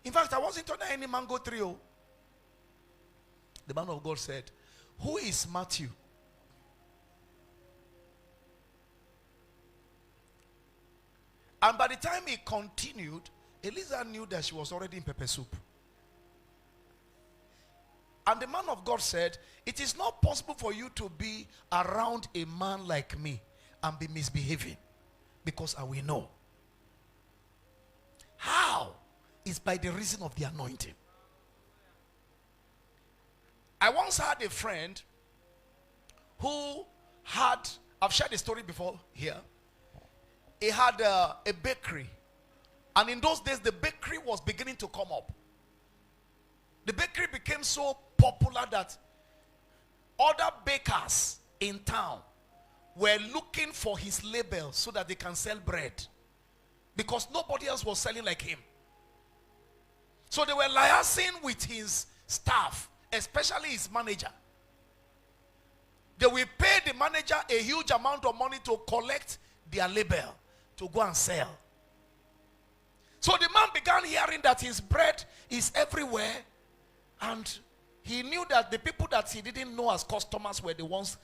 In fact, I wasn't under any mango tree. Oh. The man of God said, who is Matthew? And by the time he continued, Eliza knew that she was already in pepper soup. And the man of God said, it is not possible for you to be around a man like me and be misbehaving, because I will know. How? Is by the reason of the anointing. I once had a friend who had, I've shared the story before here. He had a bakery. And in those days, the bakery was beginning to come up. The bakery became so popular that other bakers in town were looking for his label so that they can sell bread, because nobody else was selling like him. So they were liaising with his staff, especially his manager. They will pay the manager a huge amount of money to collect their label to go and sell. So the man began hearing that his bread is everywhere, and he knew that the people that he didn't know as customers were the ones,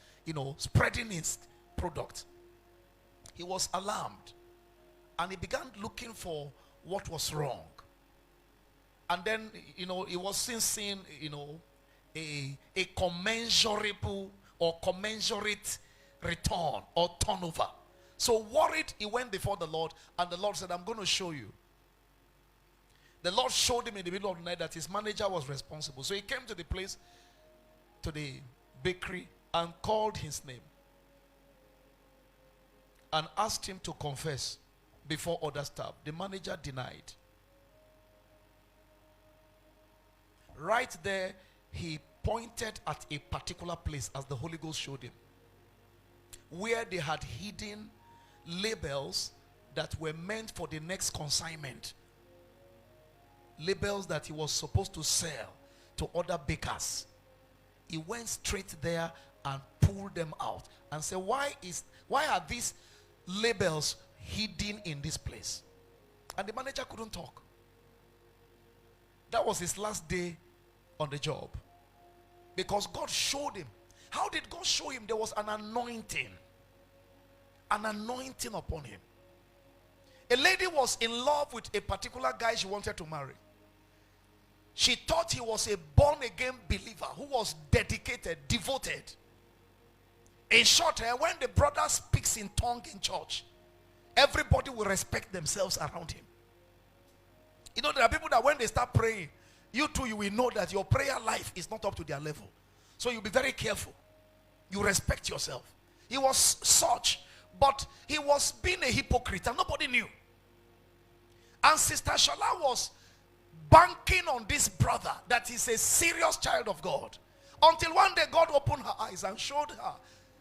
spreading his product. He was alarmed, and he began looking for what was wrong. And then, he was seeing, a commensurable or commensurate return or turnover. So worried, he went before the Lord, and the Lord said, I'm going to show you. The Lord showed him in the middle of the night that his manager was responsible. So he came to the place, to the bakery, and called his name and asked him to confess before other staff. The manager denied. Right there, he pointed at a particular place, as the Holy Ghost showed him, where they had hidden labels that were meant for the next consignment. Labels that he was supposed to sell to other bakers. He went straight there and pulled them out and said, why are these labels hidden in this place? And the manager couldn't talk. That was his last day on the job, because God showed him. How did God show him? There was an anointing upon him. A lady was in love with a particular guy she wanted to marry. She thought he was a born-again believer who was dedicated, devoted. In short, when the brother speaks in tongue in church, everybody will respect themselves around him. There are people that when they start praying, you too, you will know that your prayer life is not up to their level. So you'll be very careful. You respect yourself. He was such, but he was being a hypocrite and nobody knew. And Sister Shola was banking on this brother that he's a serious child of God, until one day God opened her eyes and showed her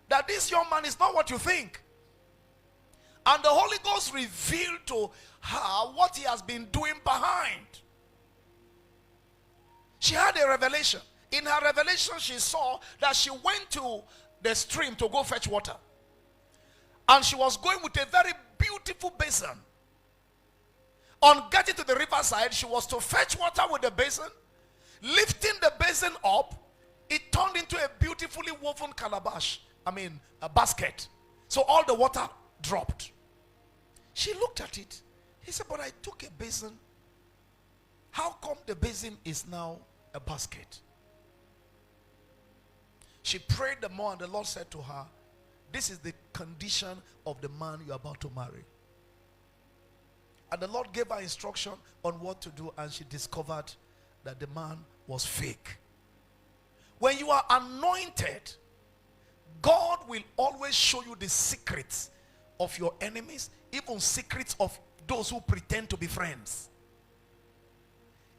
that this young man is not what you think. And the Holy Ghost revealed to her what he has been doing behind. She had a revelation. In her revelation, she saw that she went to the stream to go fetch water, and she was going with a very beautiful basin. On getting to the riverside, she was to fetch water with the basin. Lifting the basin up, it turned into a beautifully woven calabash. A basket. So all the water dropped. She looked at it. He said, but I took a basin. How come the basin is now a basket? She prayed the more, and the Lord said to her, this is the condition of the man you're about to marry. And the Lord gave her instruction on what to do, and she discovered that the man was fake. When you are anointed, God will always show you the secrets of your enemies, even secrets of those who pretend to be friends.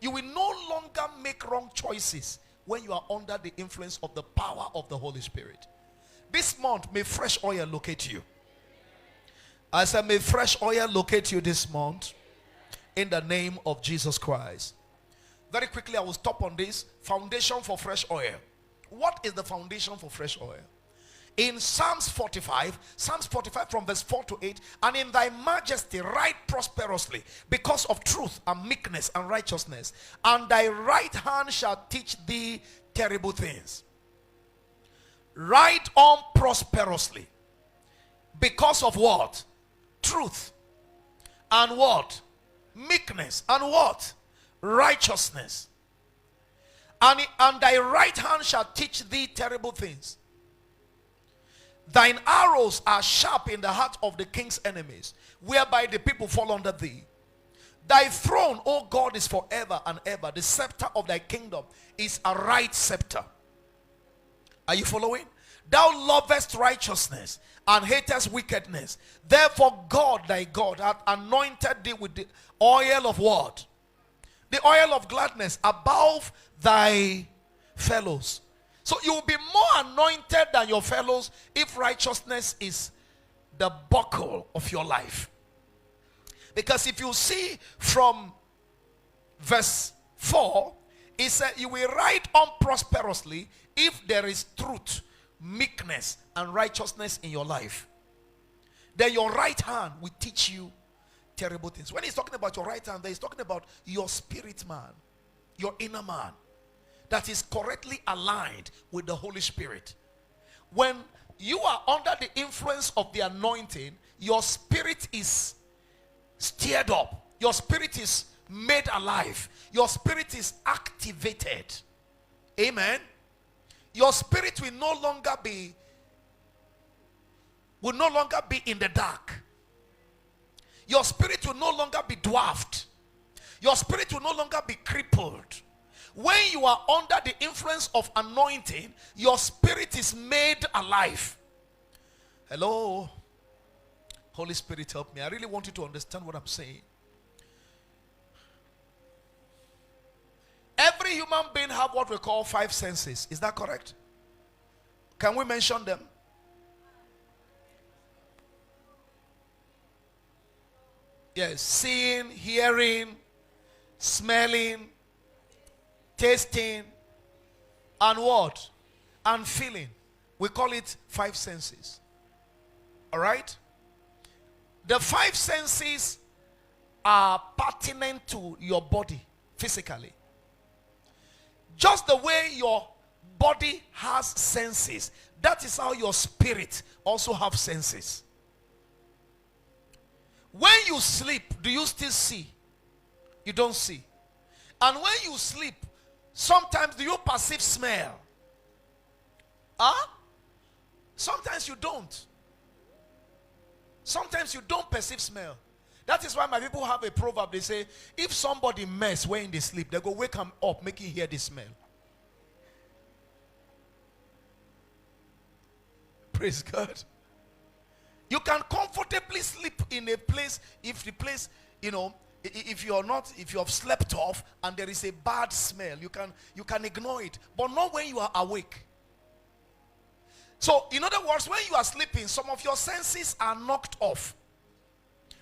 You will no longer make wrong choices when you are under the influence of the power of the Holy Spirit. This month, may fresh oil locate you. I said, may fresh oil locate you this month in the name of Jesus Christ. Very quickly, I will stop on this. Foundation for fresh oil. What is the foundation for fresh oil? in Psalms 45 from verse 4 to 8, and in thy majesty ride prosperously because of truth and meekness and righteousness, and thy right hand shall teach thee terrible things. Ride on prosperously because of what? Truth and what? Meekness and what? Righteousness. And thy right hand shall teach thee terrible things. Thine arrows are sharp in the heart of the king's enemies, whereby the people fall under thee. Thy throne, O God, is forever and ever. The scepter of thy kingdom is a right scepter. Are you following? Thou lovest righteousness and hatest wickedness. Therefore God, thy God, hath anointed thee with the oil of what? The oil of gladness above thy fellows. So you will be more anointed than your fellows if righteousness is the buckle of your life. Because if you see from verse 4, it said you will ride on prosperously if there is truth, meekness, and righteousness in your life. Then your right hand will teach you terrible things. When he's talking about your right hand, he's talking about your spirit man, your inner man, that is correctly aligned with the Holy Spirit. When you are under the influence of the anointing, your spirit is stirred up, your spirit is made alive, your spirit is activated. Amen. Your spirit will no longer be in the dark. Your spirit will no longer be dwarfed. Your spirit will no longer be crippled. When you are under the influence of anointing, your spirit is made alive. Hello. Holy Spirit, help me. I really want you to understand what I'm saying. Every human being have what we call 5 senses. Is that correct? Can we mention them? Yes. Seeing, hearing, smelling, tasting, and what? And feeling. We call it 5 senses. Alright? The 5 senses are pertinent to your body physically. Just the way your body has senses, that is how your spirit also have senses. When you sleep, do you still see? You don't see. And when you sleep, sometimes do you perceive smell? Huh? Sometimes you don't. Sometimes you don't perceive smell. That is why my people have a proverb. They say, if somebody mess when they sleep, they go wake them up, make you hear the smell. Praise God. You can comfortably sleep in a place if the place, if you have slept off and there is a bad smell, you can ignore it, but not when you are awake. So, in other words, when you are sleeping, some of your senses are knocked off.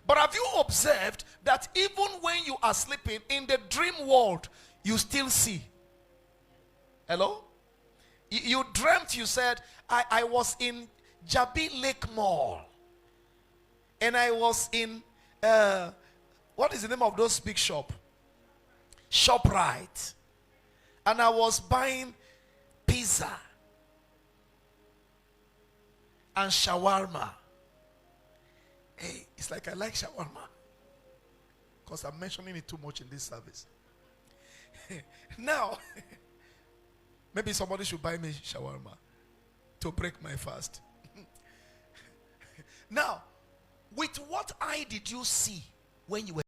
But have you observed that even when you are sleeping in the dream world, you still see? Hello? You dreamt, you said, I was in Jabi Lake Mall. And I was in, what is the name of those big shop? ShopRite. And I was buying pizza and shawarma. Hey, it's like I like shawarma. Because I'm mentioning it too much in this service. Now, maybe somebody should buy me shawarma to break my fast. Now, with what eye did you see when you were